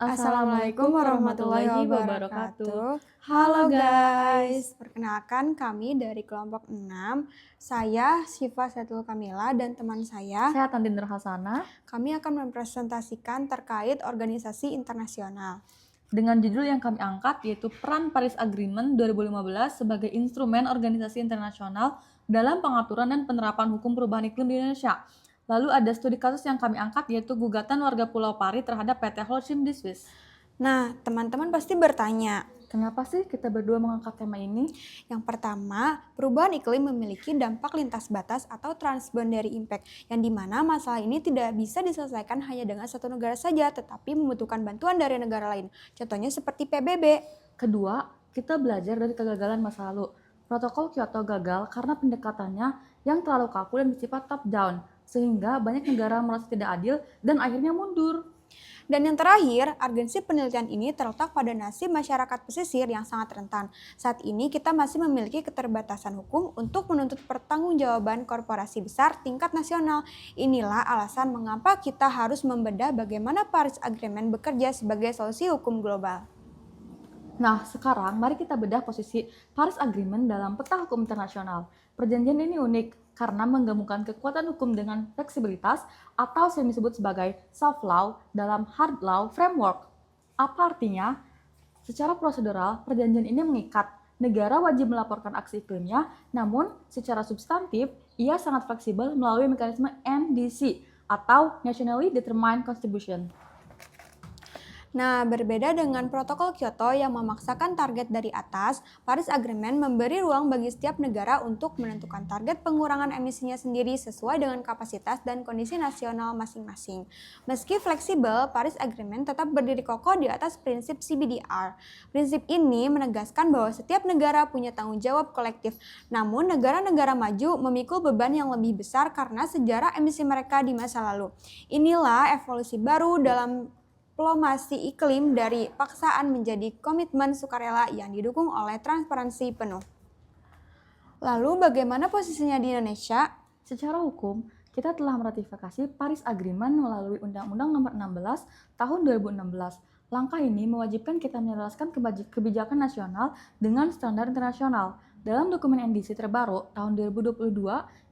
Assalamualaikum warahmatullahi wabarakatuh. Halo guys, perkenalkan kami dari kelompok 6. Saya Syifa Setul Kamila dan teman saya Tanti Nurhasana. Kami akan mempresentasikan terkait organisasi internasional. Dengan judul yang kami angkat yaitu Peran Paris Agreement 2015 sebagai instrumen organisasi internasional dalam pengaturan dan penerapan hukum perubahan iklim di Indonesia. Lalu ada studi kasus yang kami angkat yaitu gugatan warga Pulau Pari terhadap PT Holcim di Swiss. Nah, teman-teman pasti bertanya, kenapa sih kita berdua mengangkat tema ini? Yang pertama, perubahan iklim memiliki dampak lintas batas atau transboundary impact, yang dimana masalah ini tidak bisa diselesaikan hanya dengan satu negara saja, tetapi membutuhkan bantuan dari negara lain. Contohnya seperti PBB. Kedua, kita belajar dari kegagalan masa lalu. Protokol Kyoto gagal karena pendekatannya yang terlalu kaku dan bersifat top down, sehingga banyak negara merasa tidak adil dan akhirnya mundur. Dan yang terakhir, urgensi penelitian ini terletak pada nasib masyarakat pesisir yang sangat rentan. Saat ini kita masih memiliki keterbatasan hukum untuk menuntut pertanggungjawaban korporasi besar tingkat nasional. Inilah alasan mengapa kita harus membedah bagaimana Paris Agreement bekerja sebagai solusi hukum global. Nah, sekarang mari kita bedah posisi Paris Agreement dalam peta hukum internasional. Perjanjian ini unik karena menggabungkan kekuatan hukum dengan fleksibilitas atau yang disebut sebagai soft law dalam hard law framework. Apa artinya? Secara prosedural, perjanjian ini mengikat negara wajib melaporkan aksi iklimnya, namun secara substantif, ia sangat fleksibel melalui mekanisme NDC atau Nationally Determined Contribution. Nah, berbeda dengan protokol Kyoto yang memaksakan target dari atas, Paris Agreement memberi ruang bagi setiap negara untuk menentukan target pengurangan emisinya sendiri sesuai dengan kapasitas dan kondisi nasional masing-masing. Meski fleksibel, Paris Agreement tetap berdiri kokoh di atas prinsip CBDR. Prinsip ini menegaskan bahwa setiap negara punya tanggung jawab kolektif, namun negara-negara maju memikul beban yang lebih besar karena sejarah emisi mereka di masa lalu. Inilah evolusi baru dalam diplomasi iklim dari paksaan menjadi komitmen sukarela yang didukung oleh transparansi penuh. Lalu bagaimana posisinya di Indonesia? Secara hukum, kita telah meratifikasi Paris Agreement melalui Undang-Undang Nomor 16 Tahun 2016. Langkah ini mewajibkan kita menyelaraskan kebijakan nasional dengan standar internasional. Dalam dokumen NDC terbaru tahun 2022,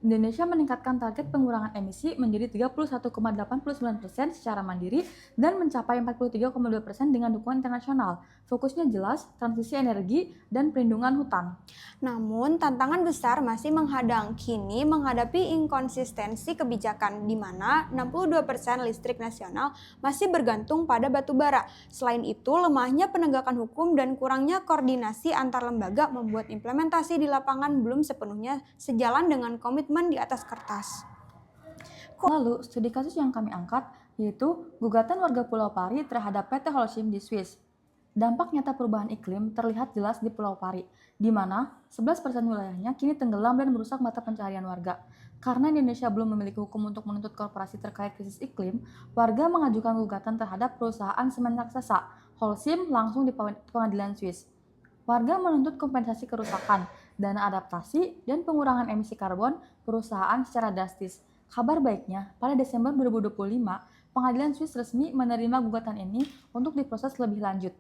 Indonesia meningkatkan target pengurangan emisi menjadi 31,89% secara mandiri dan mencapai 43,2% dengan dukungan internasional. Fokusnya jelas, transisi energi dan perlindungan hutan. Namun, tantangan besar masih menghadang. Kini menghadapi inkonsistensi kebijakan di mana 62% listrik nasional masih bergantung pada batu bara. Selain itu, lemahnya penegakan hukum dan kurangnya koordinasi antar lembaga membuat implementasi di lapangan belum sepenuhnya sejalan dengan komitmen di atas kertas. Lalu, studi kasus yang kami angkat yaitu gugatan warga Pulau Pari terhadap PT Holcim di Swiss. Dampak nyata perubahan iklim terlihat jelas di Pulau Pari, di mana 11% wilayahnya kini tenggelam dan merusak mata pencaharian warga. Karena Indonesia belum memiliki hukum untuk menuntut korporasi terkait krisis iklim, warga mengajukan gugatan terhadap perusahaan semen raksasa, Holcim langsung di pengadilan Swiss. Warga menuntut kompensasi kerusakan, dana adaptasi, dan pengurangan emisi karbon perusahaan secara drastis. Kabar baiknya, pada Desember 2025, pengadilan Swiss resmi menerima gugatan ini untuk diproses lebih lanjut.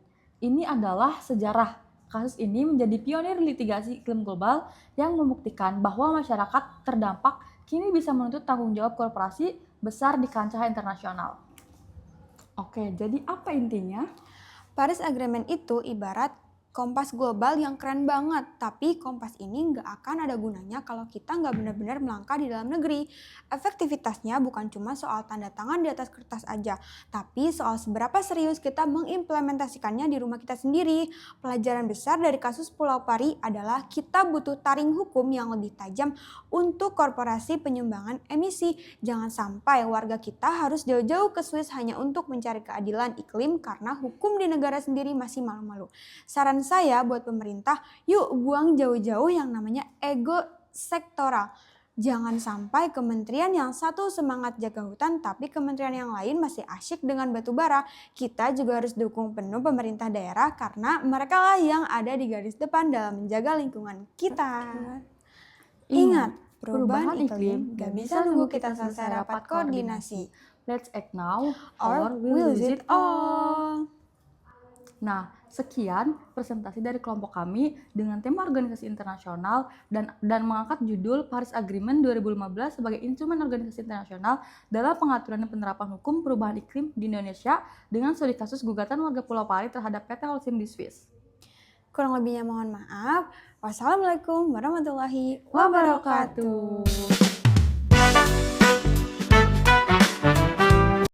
Ini adalah sejarah. Kasus ini menjadi pionir litigasi iklim global yang membuktikan bahwa masyarakat terdampak kini bisa menuntut tanggung jawab korporasi besar di kancah internasional. Oke, jadi apa intinya? Paris Agreement itu ibarat kompas global yang keren banget, tapi kompas ini nggak akan ada gunanya kalau kita nggak benar-benar melangkah di dalam negeri. Efektivitasnya bukan cuma soal tanda tangan di atas kertas aja, tapi soal seberapa serius kita mengimplementasikannya di rumah kita sendiri. Pelajaran besar dari kasus Pulau Pari adalah kita butuh taring hukum yang lebih tajam untuk korporasi penyumbangan emisi. Jangan sampai warga kita harus jauh-jauh ke Swiss hanya untuk mencari keadilan iklim karena hukum di negara sendiri masih malu-malu. Saran saya buat pemerintah, yuk buang jauh-jauh yang namanya ego sektoral. Jangan sampai kementerian yang satu semangat jaga hutan tapi kementerian yang lain masih asyik dengan batu bara. Kita juga harus dukung penuh pemerintah daerah karena mereka lah yang ada di garis depan dalam menjaga lingkungan kita. Ingat, perubahan iklim gak bisa nunggu kita selesai rapat koordinasi. Let's act now Or we'll lose it all. Nah, sekian presentasi dari kelompok kami dengan tema organisasi internasional dan mengangkat judul Paris Agreement 2015 sebagai instrumen organisasi internasional dalam pengaturan dan penerapan hukum perubahan iklim di Indonesia dengan studi kasus gugatan warga Pulau Pari terhadap PT Holcim di Swiss. Kurang lebihnya mohon maaf. Wassalamualaikum warahmatullahi Wabarakatuh.